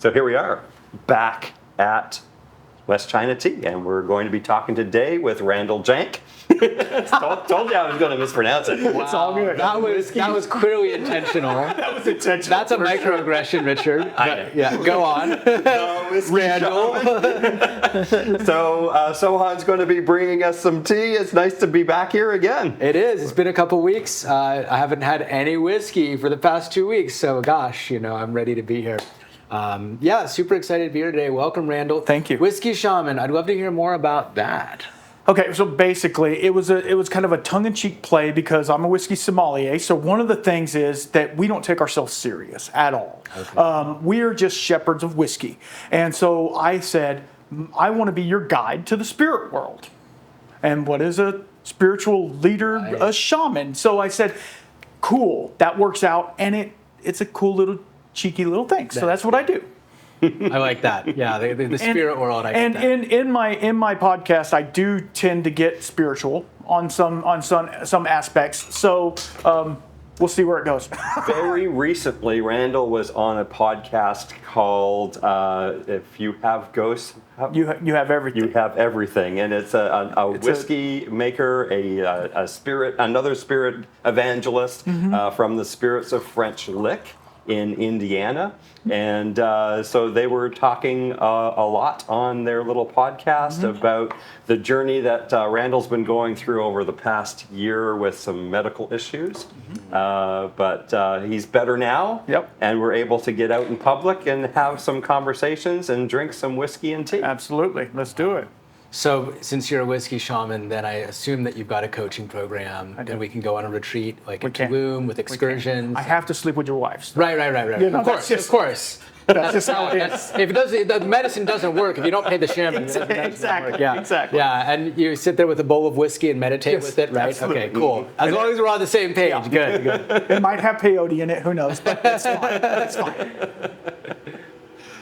So here we are, back at West China Tea, and we're going to be talking today with Randall Jank. told you I was going to mispronounce it. Wow. It's all good. That was clearly intentional. That was intentional. That's a microaggression, Richard. But, yeah, go on. Randall. So So-Han's going to be bringing us some tea. It's nice to be back here again. It is. It's been a couple weeks. I haven't had any whiskey for the past 2 weeks, so gosh, I'm ready to be here. Super excited to be here today. Welcome, Randall. Thank you. Whiskey Shaman. I'd love to hear more about that. Okay, so basically, it was kind of a tongue-in-cheek play because I'm a whiskey sommelier. So one of the things is that we don't take ourselves serious at all. Okay. We are just shepherds of whiskey, and so I said, I want to be your guide to the spirit world. And what is a spiritual leader? Right. A shaman. So I said, cool, that works out, and it's a cool little cheeky little thing. So that's what I do. I like that. Yeah, the spirit world. And in my podcast, I do tend to get spiritual on some aspects. So we'll see where it goes. Very recently, Randall was on a podcast called "If You Have Ghosts, You Have Everything." You have everything, and it's a whiskey maker, another spirit evangelist from the Spirits of French Lick in Indiana. And so they were talking a lot on their little podcast about the journey that Randall's been going through over the past year with some medical issues. But he's better now. Yep. And we're able to get out in public and have some conversations and drink some whiskey and tea. Absolutely. Let's do it. So since you're a whiskey shaman, then I assume that you've got a coaching program and we can go on a retreat like in Tulum with excursions. I have to sleep with your wife. So. Right. Of course. That's just how it is. If the medicine doesn't work, if you don't pay the shaman, exactly. Exactly. Yeah, and you sit there with a bowl of whiskey and meditate with it, right? Absolutely. Okay, cool. As long as we're on the same page, good. It might have peyote in it, who knows, but that's fine. That's fine.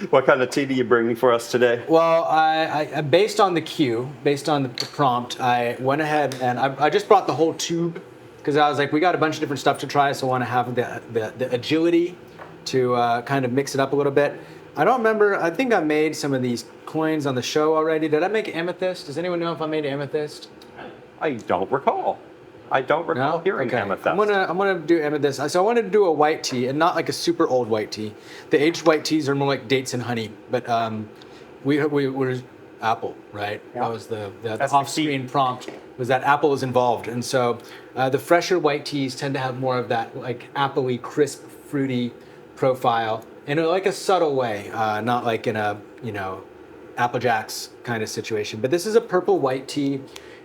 What kind of tea do you bring for us today? Well, I based on the cue, based on the prompt, I went ahead and I just brought the whole tube because I was like, we got a bunch of different stuff to try, so I want to have the agility to kind of mix it up a little bit. I don't remember. I think I made some of these coins on the show already. Did I make amethyst? Does anyone know if I made amethyst? I don't recall. Hearing amethyst. I'm gonna do amethyst. So I wanted to do a white tea, and not like a super old white tea. The aged white teas are more like dates and honey. But we were apple, right? Yeah. That was the off-screen prompt. Was that apple is involved, and so the fresher white teas tend to have more of that like appley, crisp, fruity profile in like a subtle way, not like in a Apple Jacks kind of situation. But this is a purple white tea.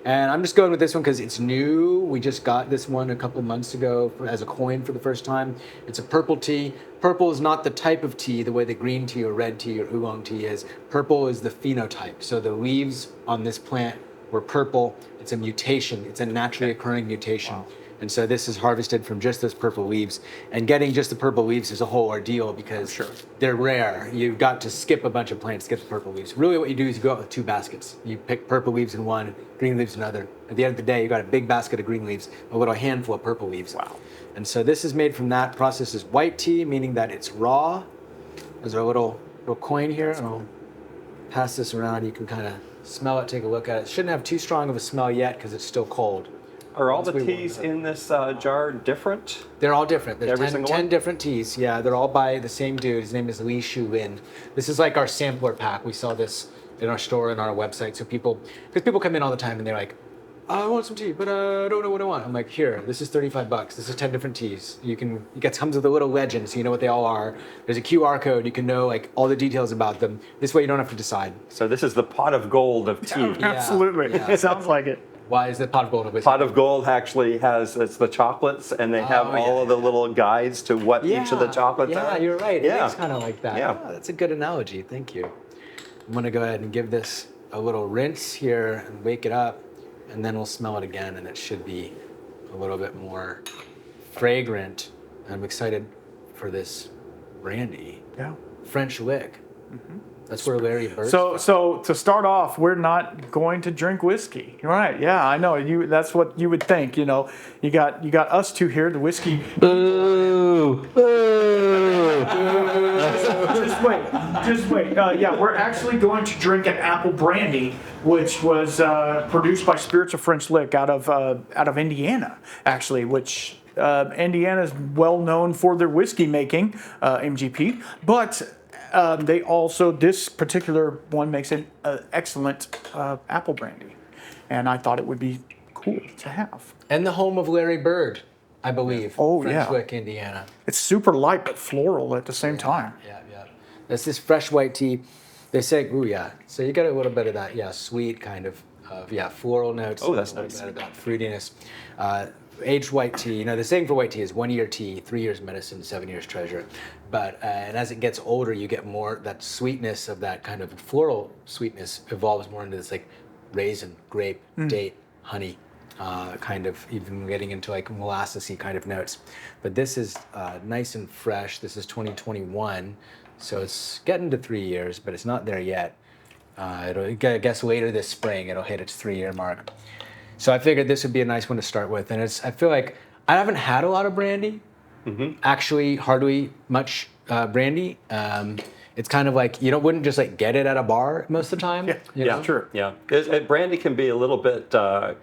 And I'm just going with this one because it's new. We just got this one a couple months ago as a coin for the first time. It's a purple tea. Purple is not the type of tea the way that green tea or red tea or oolong tea is. Purple is the phenotype. So the leaves on this plant were purple. It's a mutation. It's a naturally occurring mutation. Wow. And so this is harvested from just those purple leaves. And getting just the purple leaves is a whole ordeal because they're rare. You've got to skip a bunch of plants to get the purple leaves. Really what you do is you go out with 2 baskets. You pick purple leaves in one, green leaves in another. At the end of the day, you got a big basket of green leaves, a little handful of purple leaves. Wow. And so this is made from that. Process is white tea, meaning that it's raw. There's our little coin here. And I'll pass this around. You can kind of smell it, take a look at it. It shouldn't have too strong of a smell yet because it's still cold. Are all the teas in this jar different? They're all different. There's 10 different teas. Yeah, they're all by the same dude. His name is Li Shu Lin. This is like our sampler pack. We sell this in our store and our website. So people come in all the time and they're like, I want some tea, but I don't know what I want. I'm like, here, this is $35. This is 10 different teas. It comes with a little legend so you know what they all are. There's a QR code. You can know like all the details about them. This way you don't have to decide. So this is the pot of gold of tea. Absolutely. Yeah. It sounds like it. Why is the pot of gold? Pot of gold actually it's the chocolates, and they have all of the little guides to what each of the chocolates are. Yeah, you're right. Yeah. It is kind of like that. Yeah. Oh, that's a good analogy. Thank you. I'm going to go ahead and give this a little rinse here and wake it up, and then we'll smell it again, and it should be a little bit more fragrant. I'm excited for this brandy. Yeah. French Lick. That's where Larry Bird's So to start off, we're not going to drink whiskey, right? Yeah, I know. That's what you would think. You know, you got us two here, the whiskey. Boo! Boo! Just wait. Yeah, we're actually going to drink an apple brandy, which was produced by Spirits of French Lick out of Indiana, actually, which. Indiana is well known for their whiskey making, MGP, but they also, this particular one makes an excellent apple brandy, and I thought it would be cool to have. And the home of Larry Bird, I believe. Oh, French yeah. Lick, Indiana. It's super light but floral at the same time. Yeah. That's this fresh white tea. They say, ooh, yeah. So you get a little bit of that, sweet kind of floral notes. Oh, that's a little nice. bit of that fruitiness. Aged white tea. You know, the saying for white tea is 1 year tea, 3 years medicine, 7 years treasure. But and as it gets older, you get more that sweetness of that kind of floral sweetness evolves more into this like raisin, grape, date, honey, kind of even getting into like molassesy kind of notes. But this is nice and fresh. This is 2021, so it's getting to 3 years, but it's not there yet. I guess later this spring it'll hit its 3 year mark. So I figured this would be a nice one to start with, and I feel like I haven't had a lot of brandy, actually hardly much brandy. It's kind of like you wouldn't just like get it at a bar most of the time. Yeah, True. Yeah, brandy can be a little bit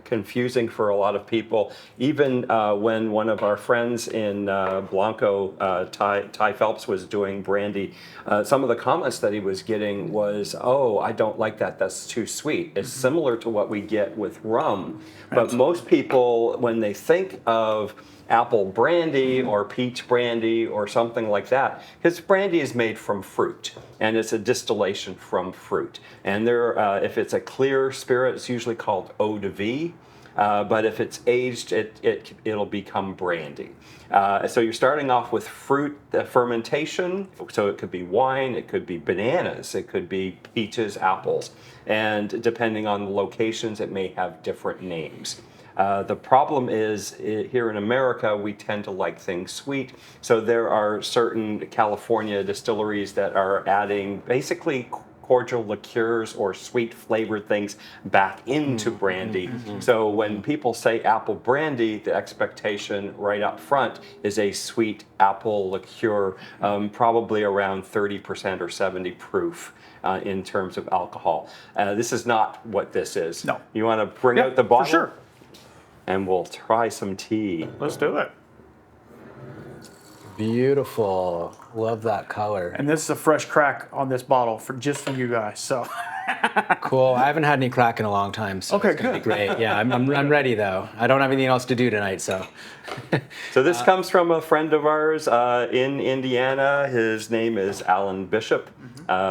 confusing for a lot of people. Even when one of our friends in Blanco, Ty Phelps, was doing brandy, some of the comments that he was getting was, "Oh, I don't like that. That's too sweet." It's similar to what we get with rum, but most people, when they think of apple brandy or peach brandy or something like that, because brandy is made from fruit and it's a distillation from fruit. And if it's a clear spirit, it's usually called eau de vie. But if it's aged, it'll become brandy. So you're starting off with fruit fermentation. So it could be wine, it could be bananas, it could be peaches, apples. And depending on the locations, it may have different names. The problem is here in America, we tend to like things sweet. So there are certain California distilleries that are adding basically cordial liqueurs or sweet flavored things back into brandy. So when people say apple brandy, the expectation right up front is a sweet apple liqueur, probably around 30% or 70 proof. In terms of alcohol. This is not what this is. No. You want to bring out the bottle? For sure. And we'll try some tea. Let's do it. Beautiful. Love that color. And this is a fresh crack on this bottle just for you guys. So Cool. I haven't had any crack in a long time, so Okay, it's gonna good. be great. Yeah, I'm ready though. I don't have anything else to do tonight, so. So this comes from a friend of ours in Indiana. His name is Alan Bishop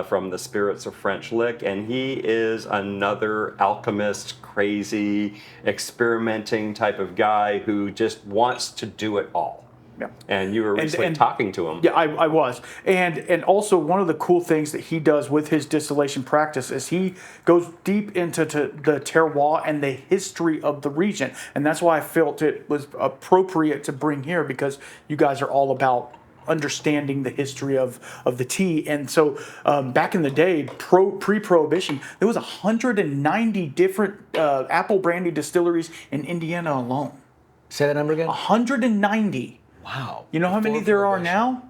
from the Spirits of French Lick, and he is another alchemist, crazy, experimenting type of guy who just wants to do it all. yeah. And you were recently talking to him. Yeah, I was. And also one of the cool things that he does with his distillation practice is he goes deep into the terroir and the history of the region. And that's why I felt it was appropriate to bring here, because you guys are all about understanding the history of the tea. And so back in the day, pre-prohibition, there was 190 different apple brandy distilleries in Indiana alone. Say that number again? 190. Wow. You know how many there are now?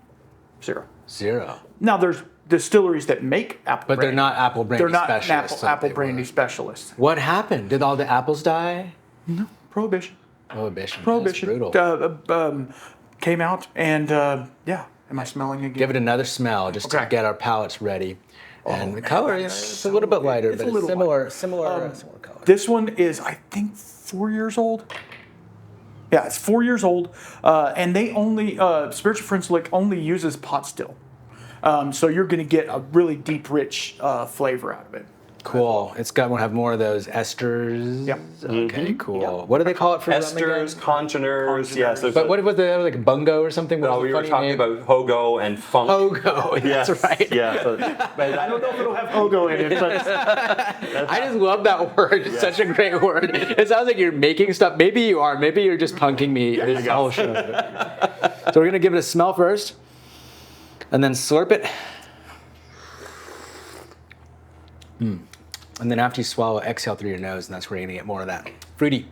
Zero. Zero. Now there's distilleries that make apple But brandy. they're not apple brandy They're not specialists. apple They brandy were. specialists. What happened? Did all the apples die? Prohibition. Prohibition. That's brutal. Came out and yeah. Am I smelling again? Give it another smell just Okay. to get our palates ready. And the color, it's a little bit lighter, it's but a it's little similar color. This one is, I think, 4 years old. Yeah, it's 4 years old, and they only Spirits of French Lick only uses pot still, so you're going to get a really deep, rich flavor out of it. Cool. It's got to have more of those esters. Yep. Okay, cool. What do they call it for rum Esters, again? congeners, yes. But what was the like bungo or something? What No, was the we were funny talking name? about hogo and funk. Hogo. Yes, That's right. Yeah, but I don't know if it'll have Hogo in it, but I just love that word. It's such a great word. It sounds like you're making stuff. Maybe you are. Maybe you're just punking me this whole show. So we're gonna give it a smell first, and then slurp it. And then after you swallow, exhale through your nose, and that's where you're gonna get more of that fruity.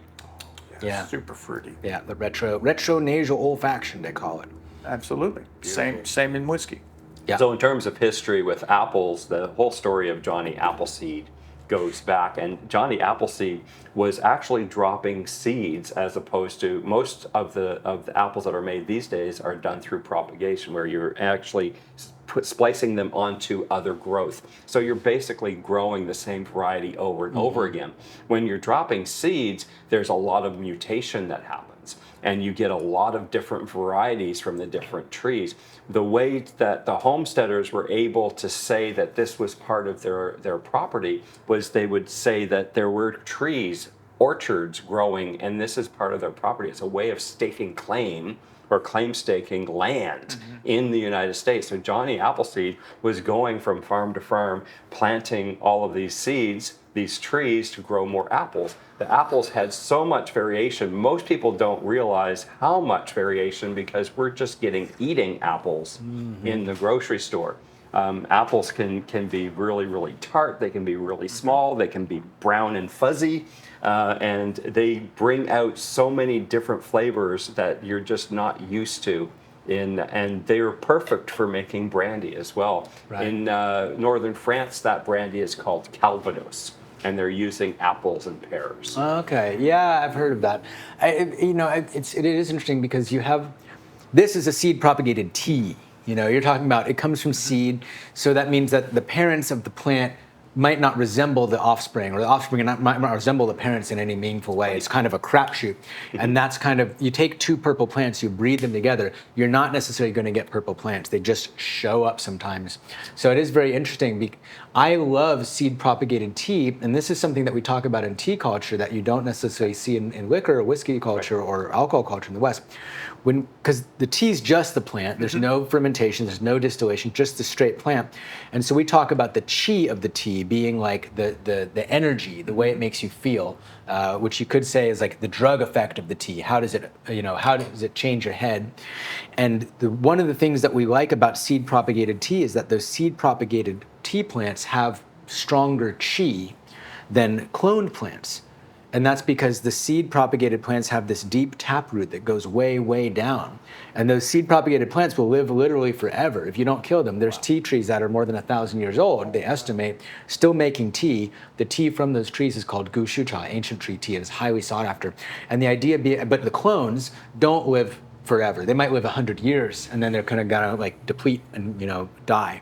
Yeah. Super fruity. Yeah, the retro nasal olfaction, they call it. Absolutely. Same in whiskey. Yeah. So in terms of history with apples, the whole story of Johnny Appleseed goes back, and Johnny Appleseed was actually dropping seeds, as opposed to most of the apples that are made these days are done through propagation, where you're actually splicing them onto other growth. So you're basically growing the same variety over and over again. When you're dropping seeds, there's a lot of mutation that happens, and you get a lot of different varieties from the different trees. The way that the homesteaders were able to say that this was part of their property was they would say that there were trees, orchards growing, and this is part of their property. It's a way of staking claim, or claim staking land in the United States. So Johnny Appleseed was going from farm to farm, planting all of these seeds, these trees, to grow more apples. The apples had so much variation. Most people don't realize how much variation, because we're just eating apples in the grocery store. Apples can be really, really tart. They can be really small. They can be brown and fuzzy. And they bring out so many different flavors that you're just not used to. And they are perfect for making brandy as well. Right. In northern France, that brandy is called Calvados, and they're using apples and pears. Okay, yeah, I've heard of that. It is interesting because this is a seed-propagated tea. You're talking about, it comes from seed, so that means that the parents of the plant might not resemble the offspring, or the offspring might not resemble the parents in any meaningful way. It's kind of a crapshoot. And that's kind of, you take two purple plants, you breed them together, you're not necessarily going to get purple plants. They just show up sometimes. So it is very interesting. I love seed-propagated tea, and this is something that we talk about in tea culture that you don't necessarily see in liquor or whiskey culture or alcohol culture in the West. Because the tea is just the plant, there's no fermentation, there's no distillation, just the straight plant. And so we talk about the chi of the tea being like the energy, the way it makes you feel, which you could say is like the drug effect of the tea. How does it change your head? And one of the things that we like about seed-propagated tea is that those seed-propagated tea plants have stronger chi than cloned plants. And that's because the seed-propagated plants have this deep taproot that goes way, way down. And those seed-propagated plants will live literally forever if you don't kill them. There's tea trees that are more than 1,000 years old, they estimate, still making tea. The tea from those trees is called gushucha, ancient tree tea, and it's highly sought after. And the idea but the clones don't live forever. They might live 100 years, and then they're kind of gonna like deplete and die.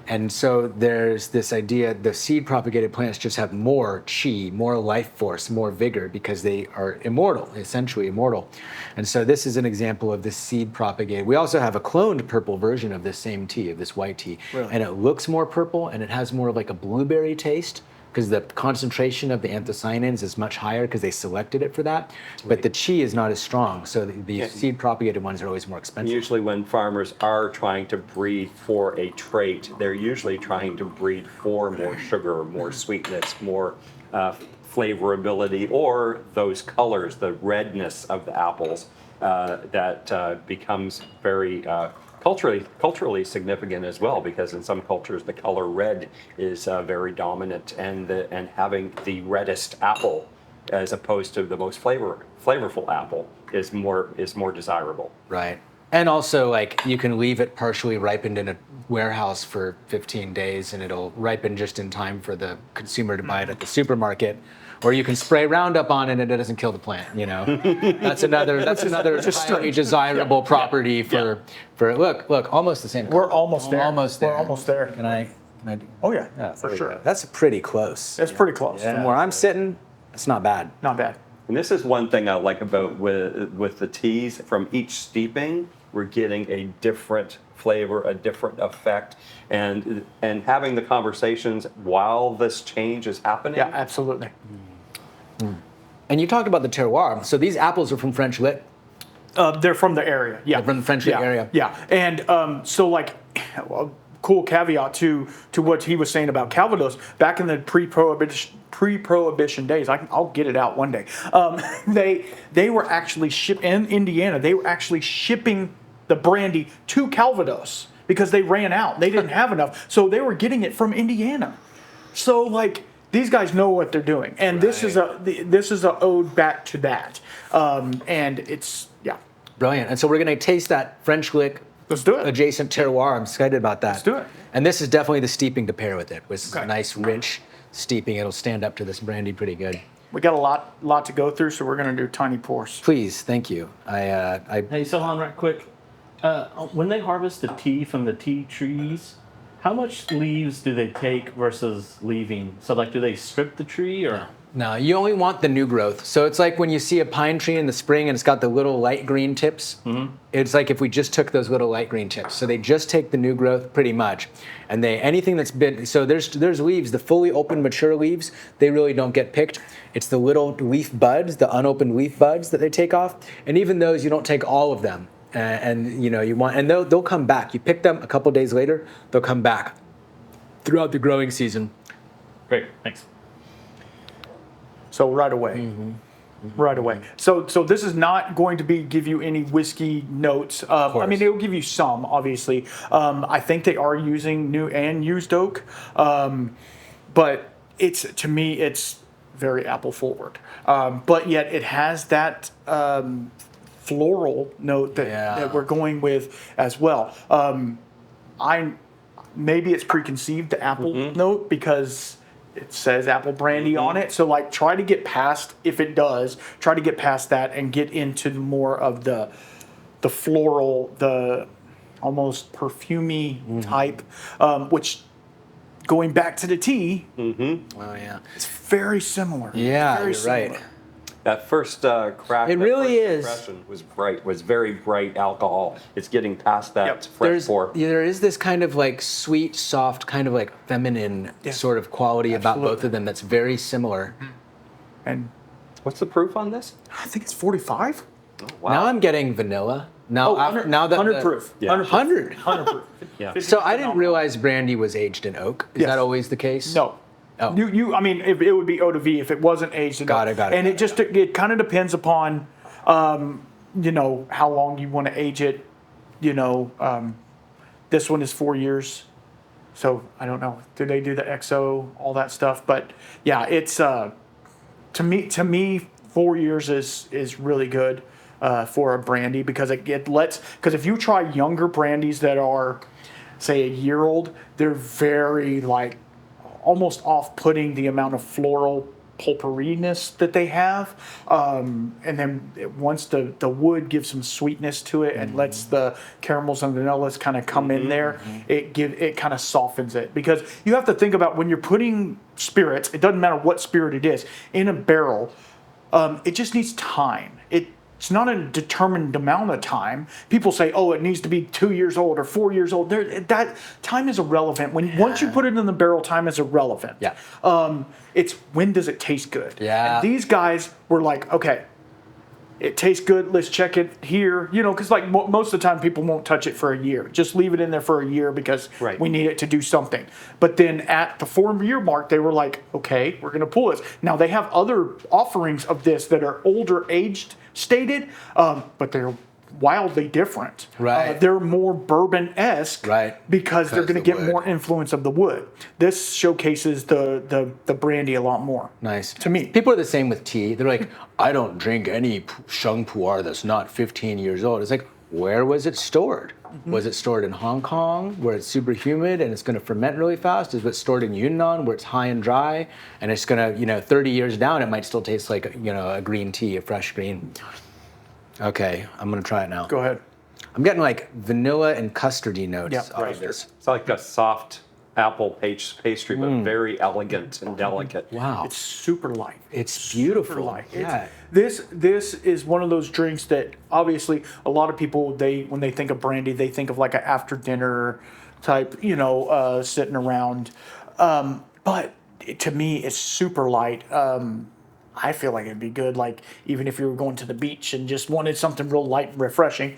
And so there's this idea, the seed-propagated plants just have more chi, more life force, more vigor, because they are immortal, essentially immortal. And so this is an example of this seed-propagated. We also have a cloned purple version of this same tea, of this white tea. Really? And it looks more purple, and it has more of like a blueberry taste, because the concentration of the anthocyanins is much higher because they selected it for that. But the chi is not as strong, so the seed-propagated ones are always more expensive. Usually when farmers are trying to breed for a trait, they're usually trying to breed for more sugar, more sweetness, more flavorability, or those colors, the redness of the apples that becomes very culturally significant as well, because in some cultures the color red is very dominant, and having the reddest apple as opposed to the most flavorful apple is more desirable. Right. And also, like, you can leave it partially ripened in a warehouse for 15 days and it'll ripen just in time for the consumer to buy it at the supermarket. Or you can spray Roundup on it and it doesn't kill the plant, That's another highly desirable property for look, almost the same. We're almost there. Almost there. We're almost there. Can I do? Oh yeah, Yeah, for there sure. we go. That's pretty close. It's pretty close. From where I'm sitting, it's not bad. Not bad. And this is one thing I like about with the teas. From each steeping, we're getting a different flavor, a different effect, and having the conversations while this change is happening. Yeah, absolutely. And you talked about the terroir. So these apples are from French Lit. They're from the area. Yeah, They're from the French Lit area. Yeah, and so like, well, cool caveat to what he was saying about Calvados. Back in the pre-prohibition days, I'll get it out one day. They were actually in Indiana. They were actually shipping the brandy to Calvados because they ran out. They didn't have enough, so they were getting it from Indiana. So like these guys know what they're doing, and this is a ode back to that. And it's Brilliant. And so we're going to taste that French lick Let's do it. adjacent terroir. I'm excited about that. Let's do it. And this is definitely the steeping to pair with it. With a nice, rich steeping. It'll stand up to this brandy pretty good. We got a lot to go through, so we're going to do tiny pours. Please, thank you. Hey, So-Han, right quick. When they harvest the tea from the tea trees, how much leaves do they take versus leaving? So, like, do they strip the tree or? No, you only want the new growth. So it's like when you see a pine tree in the spring and it's got the little light green tips. Mm-hmm. It's like if we just took those little light green tips. So they just take the new growth pretty much. And anything that's been, so there's leaves, the fully open mature leaves, they really don't get picked. It's the little leaf buds, the unopened leaf buds that they take off. And even those, you don't take all of them. And you know, and they'll come back. You pick them a couple days later, they'll come back throughout the growing season. Great, thanks. So right away. Right away. So this is not going to give you any whiskey notes. I mean, it will give you some, obviously. I think they are using new and used oak, but to me it's very apple forward. But yet it has that floral note that we're going with as well. Maybe it's preconceived the apple note because it says apple brandy on it. So like try to get past that and get into more of the floral, the almost perfumey type, which going back to the tea, Oh yeah, it's very similar. Yeah, very you're right. That first crack, It really is. impression was very bright alcohol. It's getting past that fresh pour. There is this kind of like sweet, soft, kind of like feminine sort of quality about both of them that's very similar. And What's the proof on this? I think it's 45. Oh, wow. Now I'm getting vanilla. Now, now that 100 proof. Yeah. 100. 100 proof. Yeah. So I didn't realize brandy was aged in oak. Is that always the case? No. Oh. I mean, it would be eau de vie if it wasn't aged in Got oak. it. And it kind of depends upon, you know, how long you want to age it. You know, this one is 4 years. So I don't know. Do they do the XO, all that stuff? But yeah, it's to me 4 years is really good for a brandy because because if you try younger brandies that are say a year old, they're very like almost off-putting the amount of floral pulperiness that they have, and then once the wood gives some sweetness to it and lets the caramels and vanillas kind of come in there, it kind of softens it. Because you have to think about when you're putting spirits, it doesn't matter what spirit it is, in a barrel, it just needs time. It's not a determined amount of time. People say, "Oh, it needs to be 2 years old or 4 years old." That time is irrelevant. Once you put it in the barrel, time is irrelevant. Yeah. It's when does it taste good? Yeah. And these guys were like, "Okay, it tastes good. Let's check it here." You know, because like most of the time, people won't touch it for a year. Just leave it in there for a year because we need it to do something. But then at the 4-year mark, they were like, "Okay, we're going to pull this." Now they have other offerings of this that are older aged stated, but they're wildly different. Right. They're more bourbon-esque, Right. because they're going to the get wood. more influence of the wood. This showcases the brandy a lot more. Nice. To me. People are the same with tea. They're like, I don't drink any Sheng Pu'er that's not 15 years old. It's like, where was it stored? Was it stored in Hong Kong, where it's super humid and it's going to ferment really fast? Is it stored in Yunnan, where it's high and dry, and it's going to, 30 years down, it might still taste like, a green tea, a fresh green. Okay, I'm going to try it now. Go ahead. I'm getting like vanilla and custardy notes out of this. It's like a soft apple pastry, but very elegant and delicate. Wow. It's super light. It's beautiful. Super light. Yeah. This is one of those drinks that obviously a lot of people when they think of brandy, they think of like an after dinner type, sitting around. But to me, it's super light. I feel like it'd be good, like even if you were going to the beach and just wanted something real light and refreshing.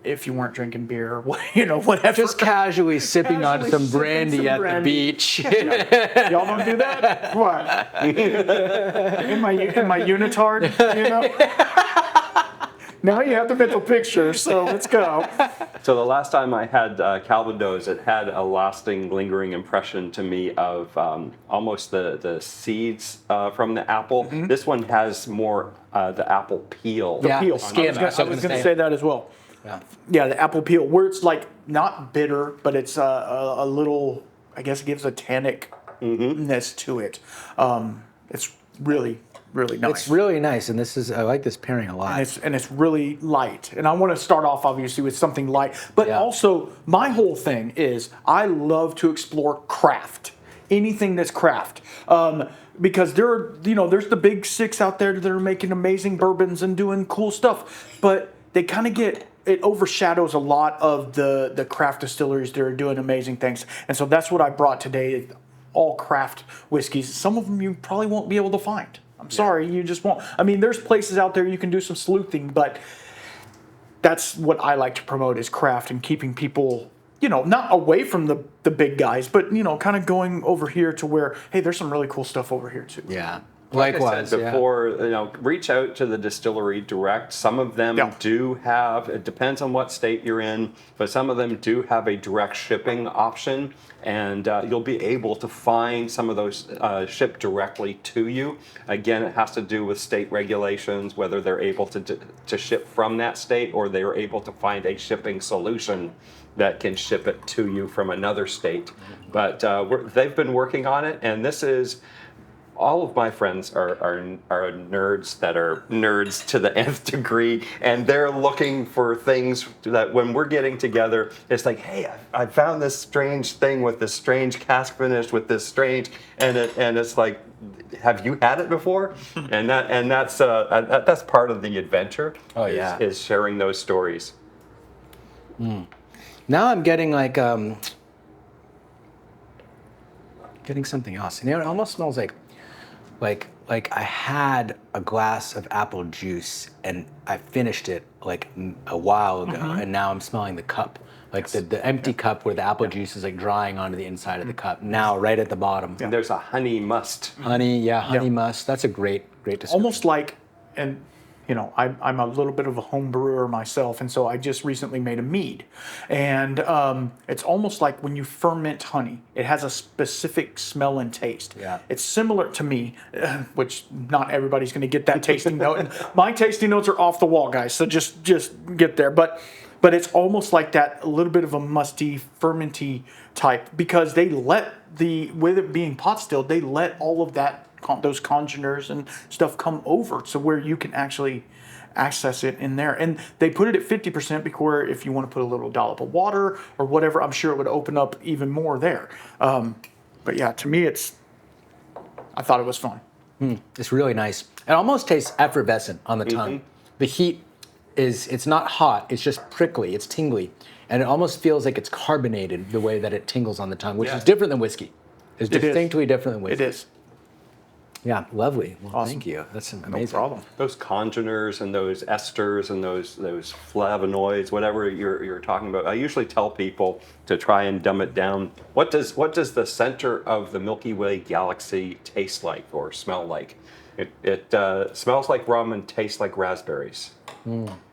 If you weren't drinking beer, or whatever. Just casually sipping on some brandy at the beach. Y'all don't do that? What? in my unitard, Now you have the mental picture, so let's go. So the last time I had Calvados, it had a lasting, lingering impression to me of almost the seeds from the apple. This one has more the apple peel. Yeah, Peel. the skin. I was going to say that as well. Yeah, the apple peel, where it's like not bitter, but it's a little, I guess, gives a tannic-ness to it. It's really, really nice. It's really nice, and I like this pairing a lot. And it's really light. And I want to start off obviously with something light, but Yeah. also my whole thing is I love to explore craft, anything that's craft. Because there's the big six out there that are making amazing bourbons and doing cool stuff, but they kind of it overshadows a lot of the craft distilleries that are doing amazing things. And so that's what I brought today, all craft whiskeys. Some of them you probably won't be able to find. I'm sorry, you just won't. I mean, there's places out there you can do some sleuthing, but that's what I like to promote is craft and keeping people, not away from the big guys, but, kind of going over here to where, hey, there's some really cool stuff over here too. Yeah. Like Likewise. I said before, reach out to the distillery direct. Some of them do have, it depends on what state you're in, but some of them do have a direct shipping option, and you'll be able to find some of those shipped directly to you. Again, it has to do with state regulations, whether they're able to ship from that state or they're able to find a shipping solution that can ship it to you from another state. But they've been working on it, and this is... All of my friends are nerds that are nerds to the nth degree, and they're looking for things that when we're getting together, it's like, hey, I found this strange thing with this strange cask finish with this strange, and it's like, have you had it before? and that's part of the adventure. Oh, yeah. is sharing those stories. Now I'm getting getting something else. It almost smells like I had a glass of apple juice and I finished it a while ago, and now I'm smelling the cup, the empty cup where the apple juice is drying onto the inside of the cup. Now right at the bottom, And there's a honey must. honey must. That's a great description. Almost like, and I'm a little bit of a home brewer myself, and so I just recently made a mead, and it's almost like when you ferment honey, it has a specific smell and taste. Yeah. It's similar to me, which not everybody's going to get that tasting note. And my tasting notes are off the wall, guys. So just get there, but it's almost like that, a little bit of a musty, fermenty type, because they let with it being pot stilled, they let all of that. Those congeners and stuff come over to where you can actually access it in there. And they put it at 50% because if you want to put a little dollop of water or whatever, I'm sure it would open up even more there. But yeah, to me, I thought it was fun. It's really nice. It almost tastes effervescent on the tongue. The heat it's not hot, it's just prickly, it's tingly. And it almost feels like it's carbonated the way that it tingles on the tongue, which is different than whiskey. It's distinctly different than whiskey. It is. Yeah, lovely. Well, Awesome. thank you. That's amazing. No problem. Those congeners and those esters and those flavonoids, whatever you're talking about, I usually tell people to try and dumb it down. What does the center of the Milky Way galaxy taste like or smell like? It smells like rum and tastes like raspberries.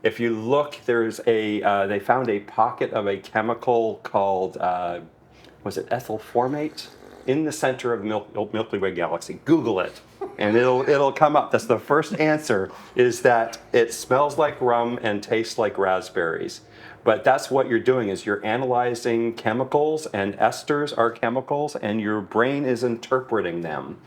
If you look, there's they found a pocket of a chemical called was it ethyl formate? In the center of Milky Way galaxy. Google it, and it'll come up. That's the first answer, is that it smells like rum and tastes like raspberries. But that's what you're doing, is you're analyzing chemicals, and esters are chemicals, and your brain is interpreting them.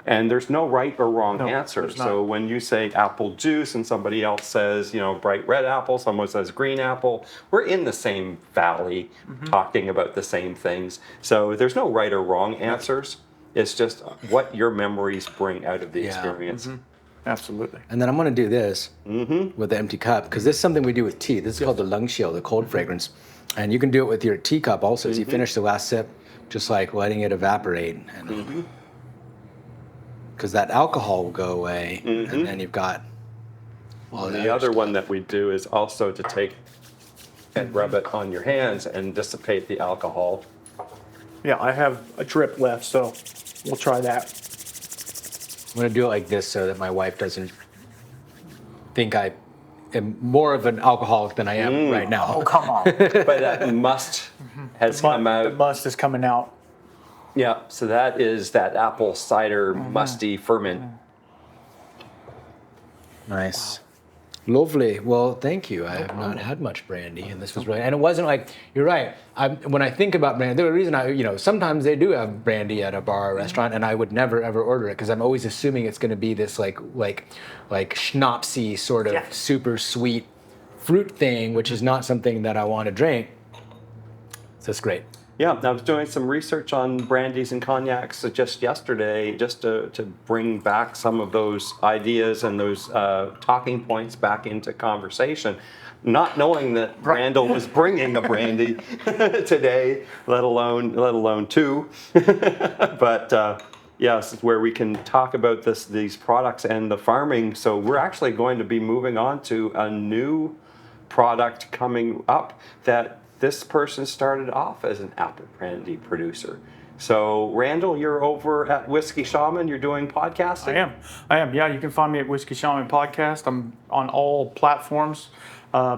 And there's no right or wrong answer. there's not. So when you say apple juice and somebody else says, bright red apple, someone says green apple, we're in the same valley talking about the same things. So there's no right or wrong answers. It's just what your memories bring out of the experience. Absolutely. And then I'm going to do this with the empty cup, because this is something we do with tea. This is called the lungxiu, the cold fragrance. And you can do it with your teacup also. As you finish the last sip, just letting it evaporate. And, because that alcohol will go away, and then you've got The other one that we do is also to take and rub it on your hands and dissipate the alcohol. Yeah, I have a drip left, so we'll try that. I'm going to do it like this so that my wife doesn't think I am more of an alcoholic than I am right now. Oh, come on. But that must has come The out. must is coming out. Yeah, so that is that apple cider musty ferment. Nice. Lovely. Well, thank you. I have not had much brandy, and this was really. And it wasn't like you're right. When I think about brandy, the reason sometimes they do have brandy at a bar or restaurant, and I would never ever order it because I'm always assuming it's going to be this like schnapsy sort of super sweet fruit thing, which is not something that I want to drink. So it's great. Yeah, I was doing some research on brandies and cognacs just yesterday, just to bring back some of those ideas and those talking points back into conversation. Not knowing that Randall was bringing a brandy today, let alone two. But yes, it's where we can talk about these products and the farming. So we're actually going to be moving on to a new product coming up that this person started off as an apple brandy producer. So, Randall, you're over at Whiskey Shaman. You're doing podcasting? I am. Yeah, you can find me at Whiskey Shaman Podcast. I'm on all platforms,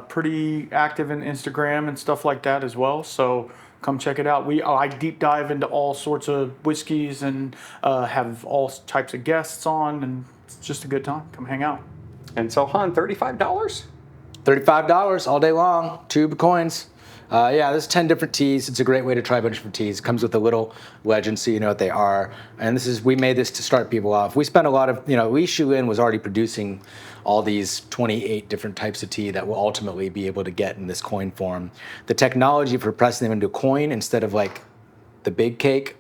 pretty active in Instagram and stuff like that as well. So come check it out. I deep dive into all sorts of whiskeys and have all types of guests on, and it's just a good time. Come hang out. And So-Han, $35? $35 all day long, tube of coins. There's 10 different teas. It's a great way to try a bunch of different teas. It comes with a little legend so you know what they are. And we made this to start people off. We spent a lot of, Li Shulin was already producing all these 28 different types of tea that we'll ultimately be able to get in this coin form. The technology for pressing them into a coin instead of like the big cake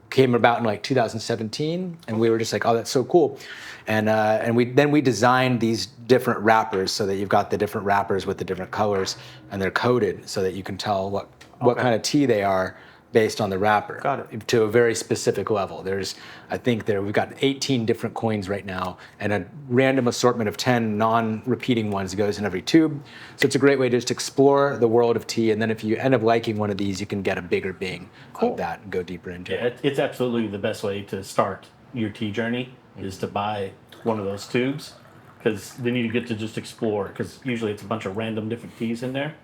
came about in like 2017, and we were just like, oh, that's so cool. And we designed these different wrappers so that you've got the different wrappers with the different colors, and they're coded so that you can tell what kind of tea they are based on the wrapper. Got it. To a very specific level. We've got 18 different coins right now, and a random assortment of 10 non-repeating ones that goes in every tube. So it's a great way to just explore the world of tea, and then if you end up liking one of these, you can get a bigger bing of that and go deeper into it. It's absolutely the best way to start your tea journey is to buy one of those tubes, because then you get to just explore, because usually it's a bunch of random different teas in there.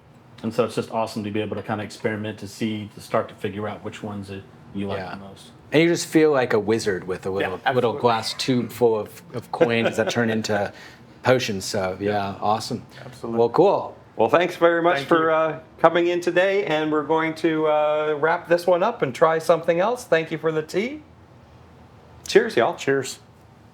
And so it's just awesome to be able to kind of experiment to start to figure out which ones that you like the most. And you just feel like a wizard with a little glass tube full of coins that turn into potions. So awesome. Absolutely. Well, cool. Well, thanks very much for coming in today, and we're going to wrap this one up and try something else. Thank you for the tea. Cheers, y'all. Cheers.